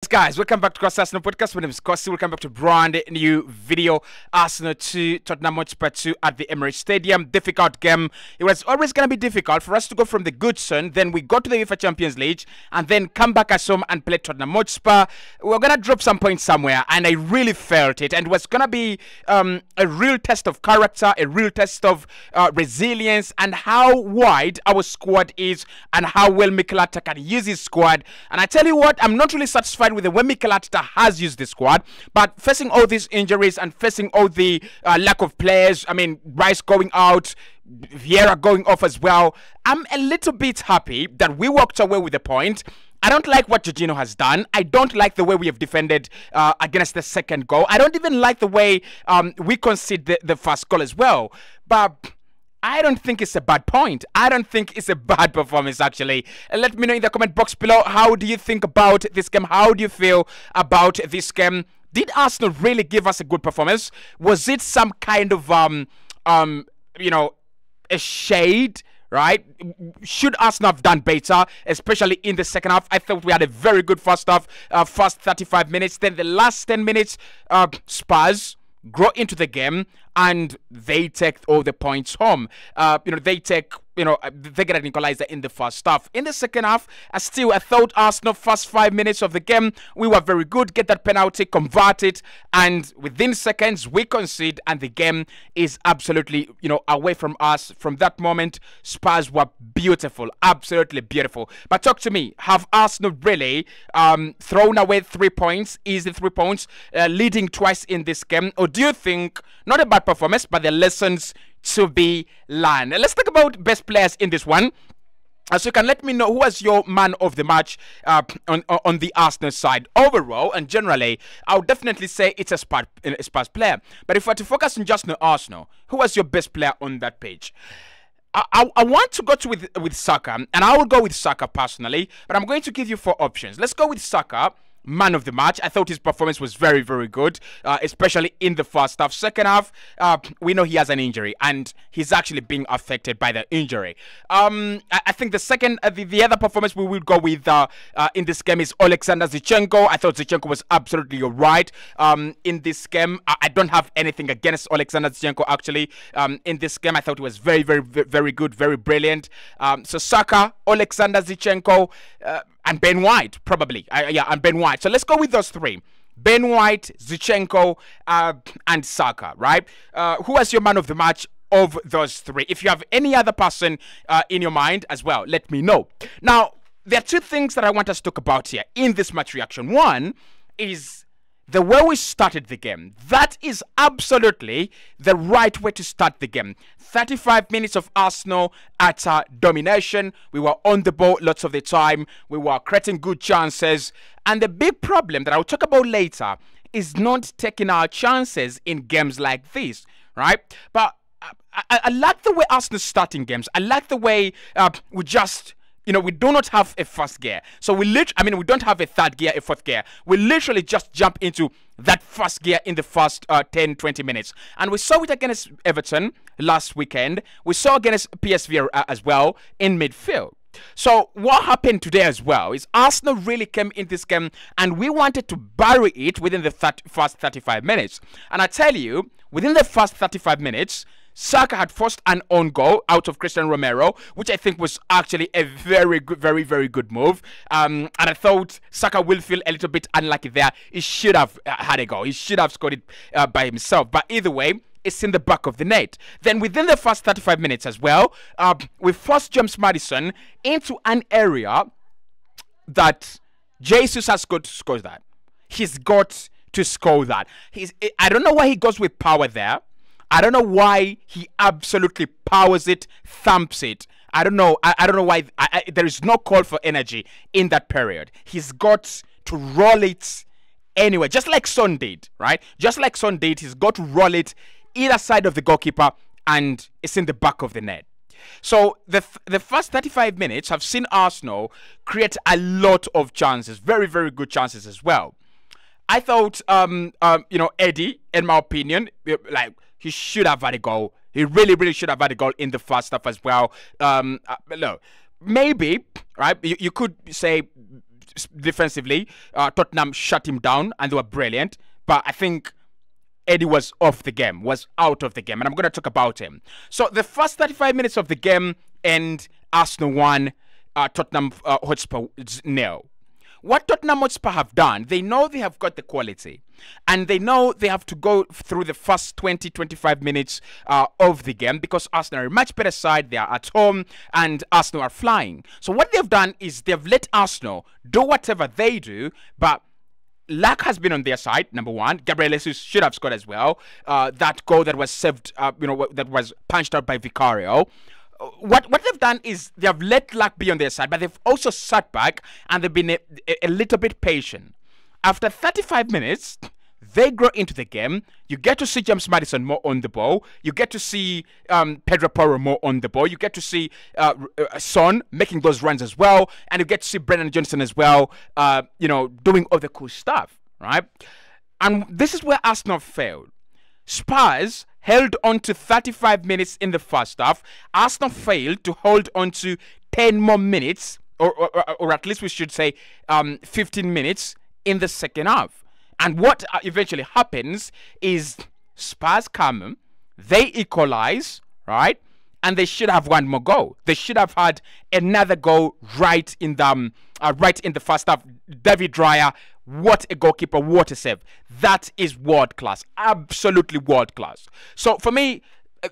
guys, welcome back to Cossy Arsenal Podcast. My name is Cossy. Welcome back to brand new video. Arsenal 2, Tottenham Hotspur 2 at the Emirates Stadium. Difficult game. It was always going to be difficult for us to go from the good sun, then we go to the UEFA Champions League, and then come back at home and play Tottenham Hotspur. We're going to drop some points somewhere, and I really felt it. And it was going to be a real test of character, a real test of resilience, and how wide our squad is, and how well Mikel Arteta can use his squad. And I tell you what, I'm not really satisfied with the way Mikel Arteta has used the squad, but facing all these injuries and facing all the lack of players, I mean, Rice going out, Vieira going off as well, I'm a little bit happy that we walked away with a point. I don't like what Jorginho has done. I don't like the way we have defended against the second goal. I don't even like the way we concede the first goal as well. But I don't think it's a bad point. I don't think it's a bad performance, actually. Let me know in the comment box below, how do you think about this game? How do you feel about this game? Did Arsenal really give us a good performance? Was it some kind of, you know, a shade, right? Should Arsenal have done better, especially in the second half? I thought we had a very good first half, first 35 minutes. Then the last 10 minutes, Spurs grow into the game and they take all the points home. You know, they take, you know, they get an equalizer in the first half. In the second half, I thought Arsenal first 5 minutes of the game, we were very good, get that penalty, convert it, and within seconds, we concede, and the game is absolutely, you know, away from us. From that moment, Spurs were beautiful, absolutely beautiful. But talk to me, have Arsenal really thrown away 3 points, easy 3 points, leading twice in this game? Or do you think, not a bad performance, but the lessons to be learned? Let's talk about best players in this one. So you can let me know who was your man of the match on the Arsenal side. Overall and generally, I would definitely say it's a Spurs player. But if I were to focus on just Arsenal, who was your best player on that page? I want to go with Saka, and I will go with Saka personally, but I'm going to give you 4 options. Let's go with Saka. Man of the match. I thought his performance was very, very good, especially in the first half. Second half, we know he has an injury, and he's actually being affected by the injury. I think the second, the other performance we will go with in this game is Alexander Zinchenko. I thought Zinchenko was absolutely right in this game. I don't have anything against Alexander Zinchenko, actually. In this game, I thought he was very, very, very good, very brilliant. So Saka, Alexander Zinchenko, and Ben White, probably. Yeah, and Ben White. So let's go with those 3. Ben White, Zinchenko, and Saka, right? Who was your man of the match of those 3? If you have any other person in your mind as well, let me know. Now, there are 2 things that I want us to talk about here in this match reaction. One is the way we started the game. That is absolutely the right way to start the game. 35 minutes of Arsenal at domination. We were on the ball lots of the time. We were creating good chances. And the big problem that I'll talk about later is not taking our chances in games like this, right? But I like the way Arsenal starting games. I like the way we just, you know, we do not have a first gear. So we don't have a third gear, a fourth gear. We literally just jump into that first gear in the first 10, 20 minutes. And we saw it against Everton last weekend. We saw against PSV as well in midfield. So what happened today as well is Arsenal really came in this game and we wanted to bury it within the first 35 minutes. And I tell you, within the first 35 minutes, Saka had forced an own goal out of Christian Romero, which I think was actually a very good, very, very good move. And I thought Saka will feel a little bit unlucky there. He should have had a goal. He should have scored it by himself. But either way, it's in the back of the net. Then within the first 35 minutes as well, we forced James Maddison into an area that Jesus has got to score that. He's got to score that. I don't know why he goes with power there. I don't know why he absolutely powers it, thumps it. I don't know. I don't know why. There is no call for energy in that period. He's got to roll it anyway, just like Son did, right? Just like Son did, he's got to roll it either side of the goalkeeper, and it's in the back of the net. So the first 35 minutes have seen Arsenal create a lot of chances, very, very good chances as well. I thought, you know, Eddie, in my opinion, like, he should have had a goal. He really, really should have had a goal in the first half as well. Look, maybe, right, you could say defensively, Tottenham shut him down and they were brilliant. But I think Eddie was off the game, was out of the game, and I'm going to talk about him. So the first 35 minutes of the game, and Arsenal won, Tottenham Hotspur 0. What Tottenham Hotspur have done, they know they have got the quality, and they know they have to go through the first 20-25 minutes of the game, because Arsenal are a much better side. They are at home and Arsenal are flying. So what they've done is they've let Arsenal do whatever they do, but luck has been on their side. Number one, Gabriel Jesus should have scored as well. That goal that was saved, that was punched out by Vicario. What they've done is they have let luck be on their side, but they've also sat back and they've been a little bit patient. After 35 minutes, they grow into the game. You get to see James Maddison more on the ball. You get to see Pedro Porro more on the ball. You get to see Son making those runs as well. And you get to see Brennan Johnson as well, doing all the cool stuff, right? And this is where Arsenal failed. Spurs held on to 35 minutes in the first half. Arsenal failed to hold on to 10 more minutes, or at least we should say 15 minutes in the second half. And what eventually happens is Spurs come, they equalize, right? And they should have one more goal. They should have had another goal right in the first half. David Raya, what a goalkeeper, what a save. That is world class, absolutely world class. So for me,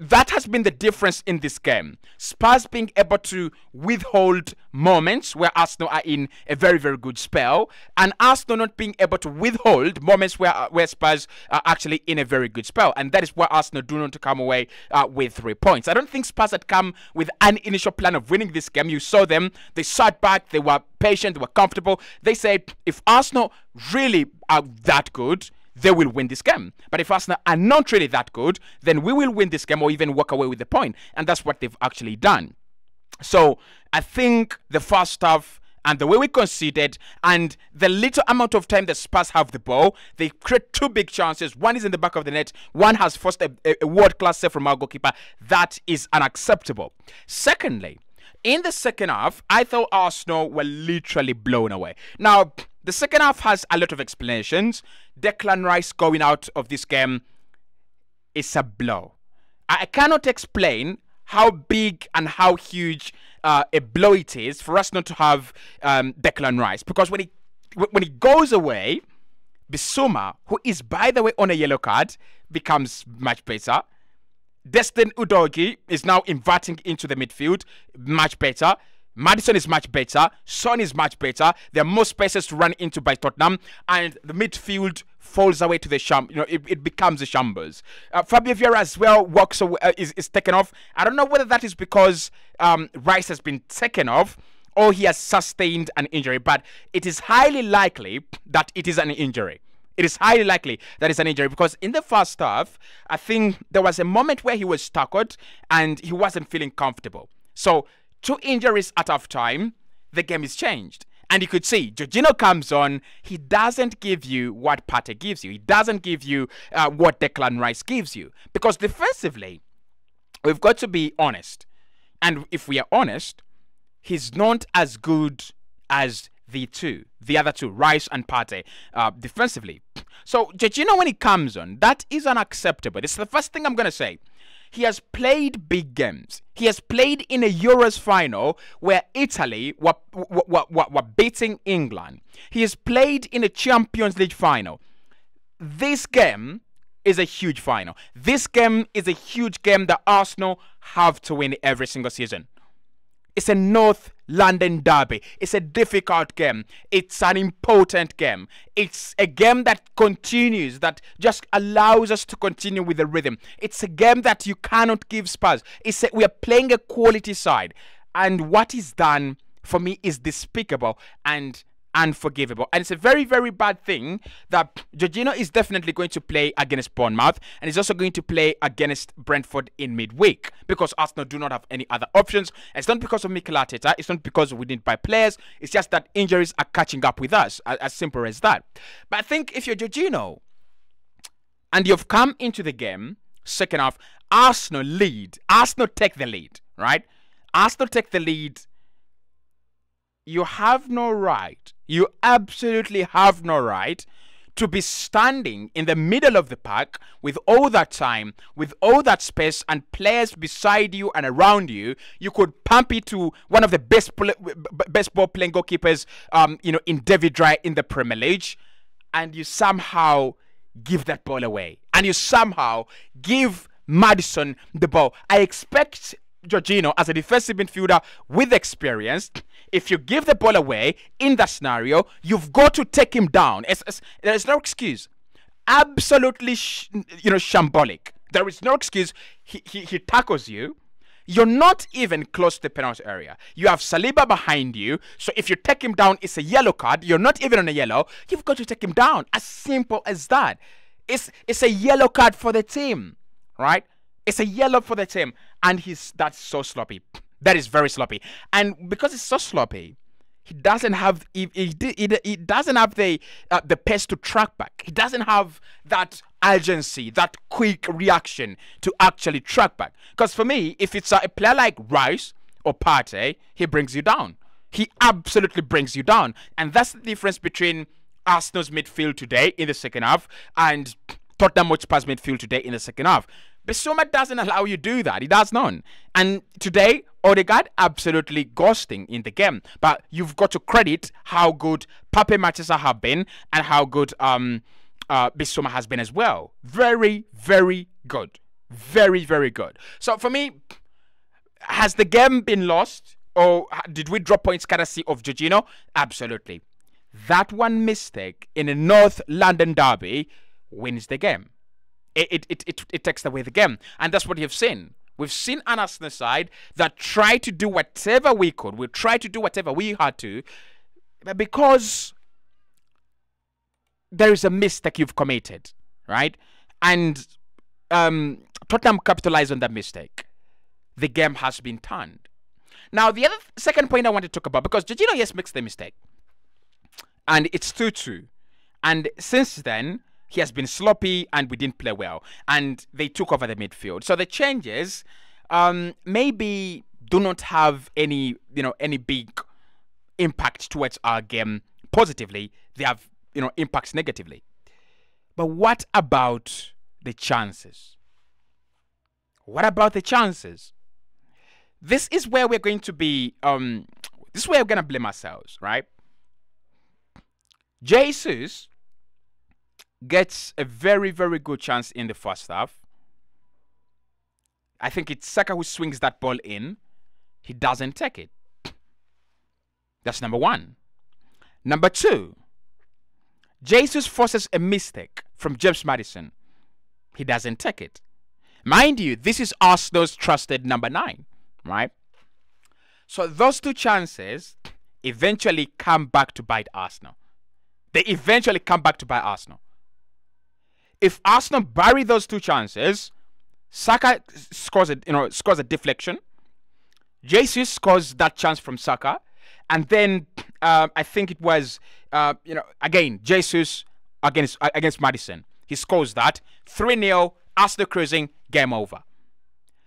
that has been the difference in this game. Spurs being able to withhold moments where Arsenal are in a very, very good spell, and Arsenal not being able to withhold moments where Spurs are actually in a very good spell. And that is why Arsenal do not come away with 3 points. I don't think Spurs had come with an initial plan of winning this game. You saw them. They sat back. They were patient. They were comfortable. They said, if Arsenal really are that good, they will win this game. But if Arsenal are not really that good, then we will win this game or even walk away with the point. And that's what they've actually done. So I think the first half and the way we conceded and the little amount of time the Spurs have the ball, they create two big chances. One is in the back of the net. One has forced a world-class save from our goalkeeper. That is unacceptable. Secondly, in the second half, I thought Arsenal were literally blown away. Now, the second half has a lot of explanations. Declan Rice going out of this game is a blow. I cannot explain how big and how huge a blow it is for us not to have Declan Rice. Because when he goes away, Bissouma, who is, by the way, on a yellow card, becomes much better. Destin Udogie is now inverting into the midfield, much better. Maddison is much better. Son is much better. There are more spaces to run into by Tottenham, and the midfield falls away to the it becomes a shambles. Fabio Vieira as well walks away, is taken off. I don't know whether that is because Rice has been taken off or he has sustained an injury, but it is highly likely that it is an injury. It is highly likely that it's an injury because in the first half, I think there was a moment where he was tackled and he wasn't feeling comfortable. So, 2 injuries at half time, the game is changed. And you could see, Jorginho comes on, he doesn't give you what Partey gives you. He doesn't give you what Declan Rice gives you. Because defensively, we've got to be honest. And if we are honest, he's not as good as the other two, Rice and Partey, defensively. So, Jorginho, when he comes on, that is unacceptable. This is the first thing I'm going to say. He has played big games. He has played in a Euros final where Italy were beating England. He has played in a Champions League final. This game is a huge final. This game is a huge game that Arsenal have to win every single season. It's a North London derby. It's a difficult game. It's an important game. It's a game that continues, that just allows us to continue with the rhythm. It's a game that you cannot give Spurs. We are playing a quality side. And what is done, for me, is despicable and unforgivable. And it's a very, very bad thing that Jorginho is definitely going to play against Bournemouth and he's also going to play against Brentford in midweek because Arsenal do not have any other options. And it's not because of Mikel Arteta. It's not because we didn't buy players. It's just that injuries are catching up with us. As simple as that. But I think if you're Jorginho and you've come into the game, second half, Arsenal lead. Arsenal take the lead, right? Arsenal take the lead you have no right, you absolutely have no right to be standing in the middle of the park with all that time, with all that space and players beside you and around you. You could pump it to one of the best ball playing goalkeepers, in David Raya in the Premier League, and you somehow give that ball away, and you somehow give Maddison the ball. I expect Jorginho, as a defensive midfielder with experience, if you give the ball away in that scenario, you've got to take him down. There is no excuse. Absolutely, shambolic. There is no excuse. He tackles you. You're not even close to the penalty area. You have Saliba behind you. So if you take him down, it's a yellow card. You're not even on a yellow. You've got to take him down. As simple as that. It's a yellow card for the team, right? It's a yellow for the team, and that's so sloppy. That is very sloppy, and because it's so sloppy, he doesn't have he doesn't have the pace to track back. He doesn't have that urgency, that quick reaction to actually track back. Because for me, if it's a player like Rice or Partey, he brings you down. He absolutely brings you down, and that's the difference between Arsenal's midfield today in the second half and Tottenham Hotspur's midfield today in the second half. Bissouma doesn't allow you to do that. He does none. And today, Odegaard absolutely ghosting in the game. But you've got to credit how good Pape Mathisa have been and how good Bissouma has been as well. Very, very good. Very, very good. So for me, has the game been lost? Or did we drop points courtesy of Jorginho? Absolutely. That one mistake in a North London derby wins the game. It takes away the game. And that's what you've seen. We've seen an Arsenal side that tried to do whatever we could. We tried to do whatever we had to. But because there is a mistake you've committed, right? And Tottenham capitalized on that mistake. The game has been turned. Now, the second point I want to talk about, because Jorginho, yes, makes the mistake. And it's 2-2. And since then, he has been sloppy and we didn't play well. And they took over the midfield. So the changes maybe do not have any big impact towards our game positively. They have, impacts negatively. But what about the chances? What about the chances? This is where we're going to be, this is where we're going to blame ourselves, right? Jesus gets a very, very good chance in the first half. I think it's Saka who swings that ball in. He doesn't take it. That's number one. Number two, Jesus forces a mistake from James Maddison. He doesn't take it. Mind you, this is Arsenal's trusted number 9, right? So those two chances eventually come back to bite Arsenal. They eventually come back to bite Arsenal. If Arsenal bury those two chances, Saka scores a deflection. Jesus scores that chance from Saka, and then I think it was again Jesus against Maddison. He scores that 3-0. Arsenal cruising, game over.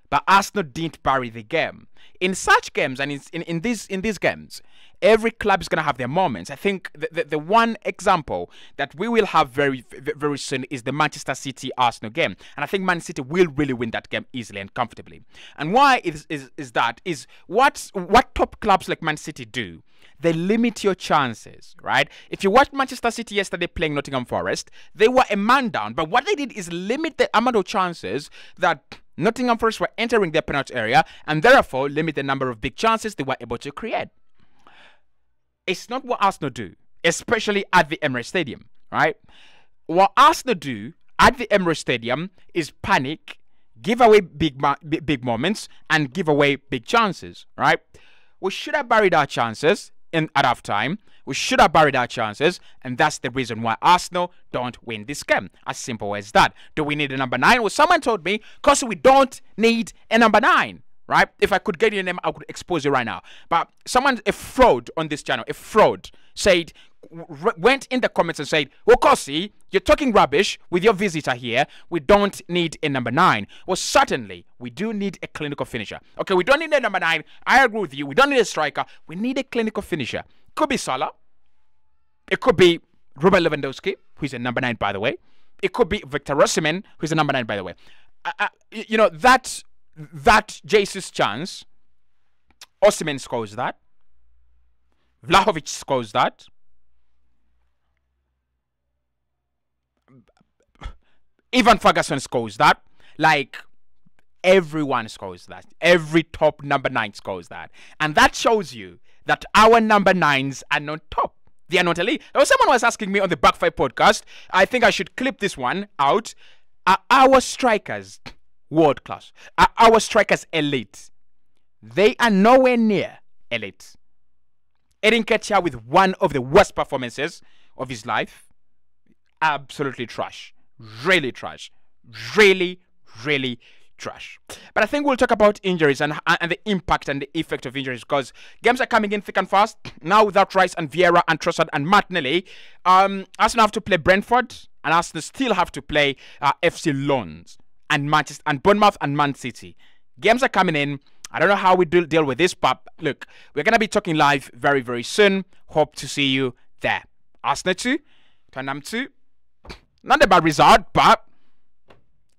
But Arsenal didn't bury the game. In such games and in these games, every club is going to have their moments. I think the one example that we will have very, very soon is the Manchester City-Arsenal game. And I think Man City will really win that game easily and comfortably. And why is that? Is what top clubs like Man City do? They limit your chances, right? If you watched Manchester City yesterday playing Nottingham Forest, they were a man down. But what they did is limit the amount of chances that Nottingham Forest were entering their penalty area, and therefore limit the number of big chances they were able to create. It's not what Arsenal do, especially at the Emirates Stadium, right? What Arsenal do at the Emirates Stadium is panic, give away big moments, and give away big chances, right? We should have buried our chances at half time. We should have buried our chances, and that's the reason why Arsenal don't win this game. As simple as that. Do we need a number 9? Well, someone told me, Cossy, we don't need a number 9. Right? If I could get your name, I could expose you right now. But someone, a fraud on this channel, a fraud, went in the comments and said, well, Cossy, you're talking rubbish with your visitor here. We don't need a number 9. Well, certainly, we do need a clinical finisher. Okay, we don't need a number 9. I agree with you. We don't need a striker. We need a clinical finisher. Could be Salah. It could be Robert Lewandowski, who's a number 9, by the way. It could be Victor Osimhen, who's a number 9, by the way. You know, that Jesus chance, Osimhen scores that. Vlahovic scores that. Ivan Ferguson scores that. Like, everyone scores that. Every top number 9 scores that. And that shows you that our number 9s are not top. They are not elite. Someone was asking me on the Backfire podcast, I think I should clip this one out. Are our strikers world class? Are our strikers elite? They are nowhere near elite. Eddie Nketiah with one of the worst performances of his life. Absolutely trash. Really trash. Really, really trash. But I think we'll talk about injuries and the impact and the effect of injuries, because games are coming in thick and fast. Now without Rice and Vieira and Trossard and Martinelli, Arsenal have to play Brentford, and Arsenal still have to play FC Lens and Manchester and Bournemouth and Man City. Games are coming in. I don't know how we deal with this, but look, we're going to be talking live very, very soon. Hope to see you there. Arsenal 2, Tottenham 2. Not a bad result, but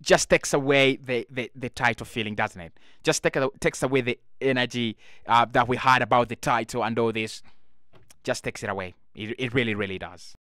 just takes away the title feeling, doesn't it? Just takes away the energy that we had about the title and all this. Just takes it away. It really, really does.